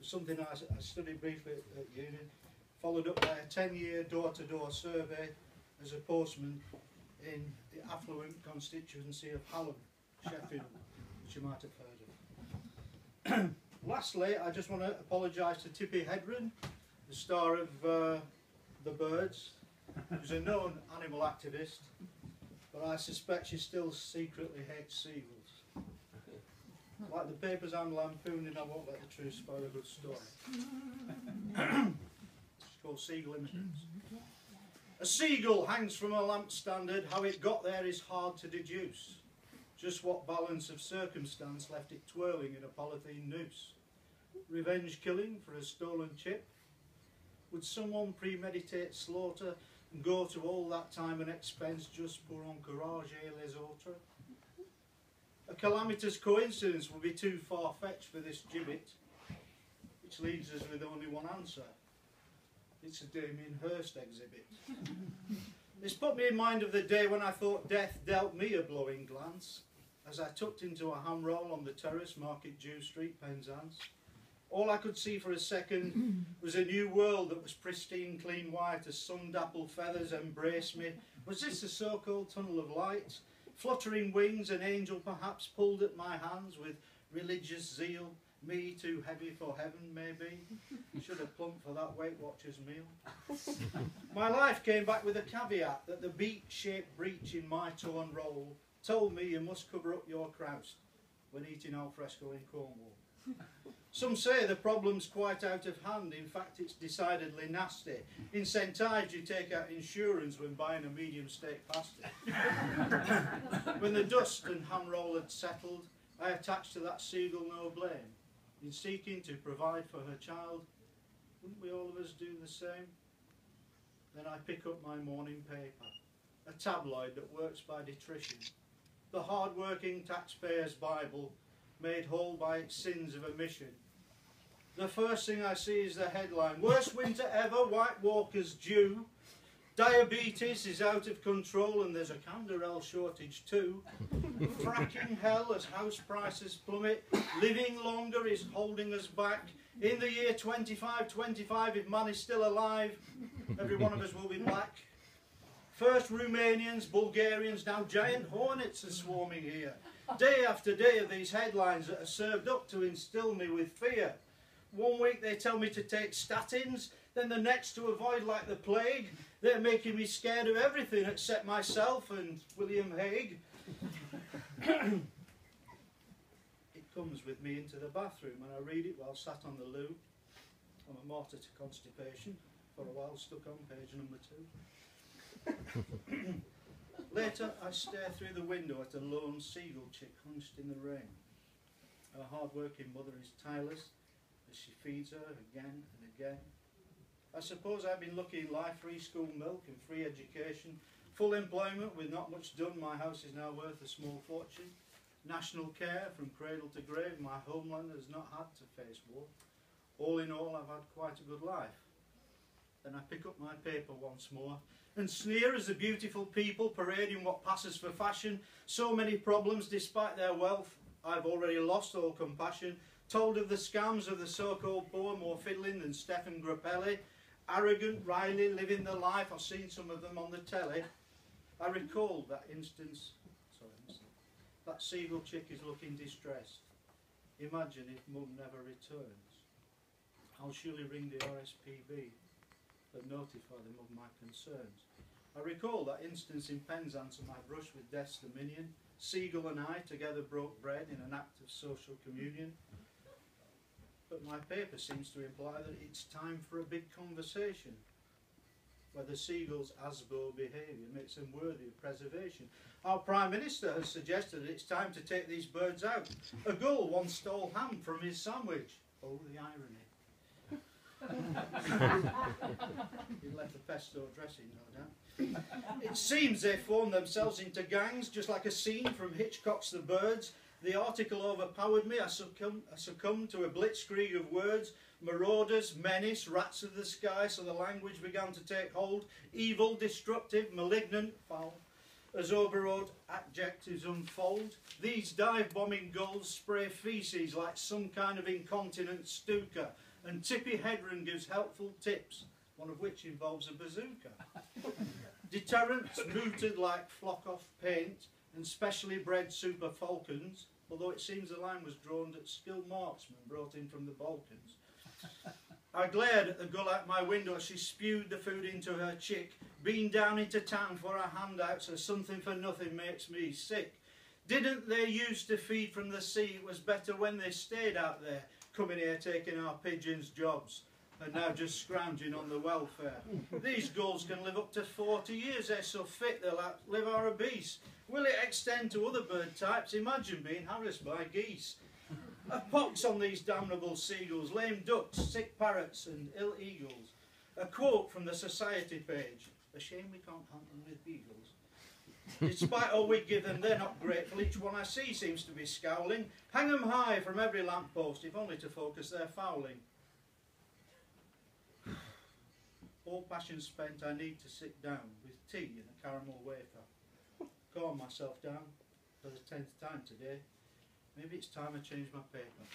something I studied briefly at uni, followed up by a 10-year door-to-door survey as a postman in the affluent constituency of Hallam, Sheffield, which you might have heard of. Lastly, I just want to apologise to Tippi Hedren, the star of The Birds, who's a known animal activist, but I suspect she still secretly hates seagulls. Like the papers I'm lampooning, I won't let the truth spoil a good story. It's called Seagull Immigrants. A seagull hangs from a lamp standard. How it got there is hard to deduce. Just what balance of circumstance left it twirling in a polythene noose. Revenge killing for a stolen chip? Would someone premeditate slaughter and go to all that time and expense just pour encourage les autres? A calamitous coincidence would be too far-fetched for this gibbet, which leaves us with only one answer. It's a Damien Hirst exhibit. This put me in mind of the day when I thought death dealt me a blowing glance, as I tucked into a ham roll on the terrace, Market Jew Street, Penzance. All I could see for a second was a new world that was pristine, clean white as sun-dappled feathers embraced me. Was this the so-called tunnel of light? Fluttering wings, an angel perhaps pulled at my hands with religious zeal. Me too heavy for heaven, maybe. Should have plumped for that Weight Watchers meal. My life came back with a caveat that the beak-shaped breach in my torn roll told me you must cover up your croust when eating al fresco in Cornwall. Some say the problem's quite out of hand. In fact, it's decidedly nasty. In St Ives, you take out insurance when buying a medium steak pasty. When the dust and ham roll had settled, I attached to that seagull no blame. In seeking to provide for her child, wouldn't we all of us do the same? Then I pick up my morning paper, a tabloid that works by detrition, the hard-working taxpayer's Bible, made whole by its sins of omission. The first thing I see is the headline, worst winter ever, White Walkers due. Diabetes is out of control and there's a Canderel shortage too. Fracking hell as house prices plummet. Living longer is holding us back. In the year 2525, if man is still alive, every one of us will be black. First Romanians, Bulgarians, now giant hornets are swarming here. Day after day of these headlines that are served up to instill me with fear. One week they tell me to take statins, then the next to avoid like the plague. They're making me scared of everything except myself and William Hague. It comes with me into the bathroom and I read it while sat on the loo. I'm a martyr to constipation, for a while stuck on page number 2. Later I stare through the window at a lone seagull chick hunched in the rain. Her hard-working mother is tireless as she feeds her again and again. I suppose I've been lucky in life, free school milk and free education, full employment with not much done. My house is now worth a small fortune. National care from cradle to grave. My homeland has not had to face war. All in all, I've had quite a good life. Then I pick up my paper once more and sneer as the beautiful people parading what passes for fashion. So many problems despite their wealth. I've already lost all compassion. Told of the scams of the so-called poor, more fiddling than Stefan Grappelli. Arrogant, Riley, living the life. I've seen some of them on the telly. I recalled that instance. That seagull chick is looking distressed. Imagine if Mum never returns. I'll surely ring the RSPB and notify them of my concerns. I recall that instance in Penzance and my brush with Death's Dominion. Seagull and I together broke bread in an act of social communion. But my paper seems to imply that it's time for a big conversation, whether seagulls' ASBO behaviour makes them worthy of preservation. Our Prime Minister has suggested that it's time to take these birds out. A gull once stole ham from his sandwich. Oh, the irony. He left the pesto dressing, no doubt. It seems they form themselves into gangs, just like a scene from Hitchcock's The Birds. The article overpowered me. I succumbed to a blitzkrieg of words. Marauders, menace, rats of the sky. So the language began to take hold. Evil, destructive, malignant, foul. As overawed adjectives unfold, these dive-bombing gulls spray feces like some kind of incontinent stooker. and Tippy Hedron gives helpful tips, one of which involves a bazooka. Deterrents mooted like flock-off paint and specially bred super falcons, although it seems the line was drawn at skilled marksmen brought in from the Balkans. I glared at the gull out my window as she spewed the food into her chick, been down into town for a handout, so something for nothing makes me sick. Didn't they used to feed from the sea? It was better when they stayed out there, coming here taking our pigeons' jobs, and now just scrounging on the welfare. These gulls can live up to 40 years, they're so fit they'll outlive our beasts. Will it extend to other bird types? Imagine being harassed by geese. A pox on these damnable seagulls, lame ducks, sick parrots and ill eagles. A quote from the society page. A shame we can't hunt them with beagles. Despite all we give them, they're not grateful. Each one I see seems to be scowling. Hang them high from every lamppost, if only to focus their fouling. All passion spent, I need to sit down with tea and a caramel wafer. Calm myself down for the 10th time today. Maybe it's time I change my paper.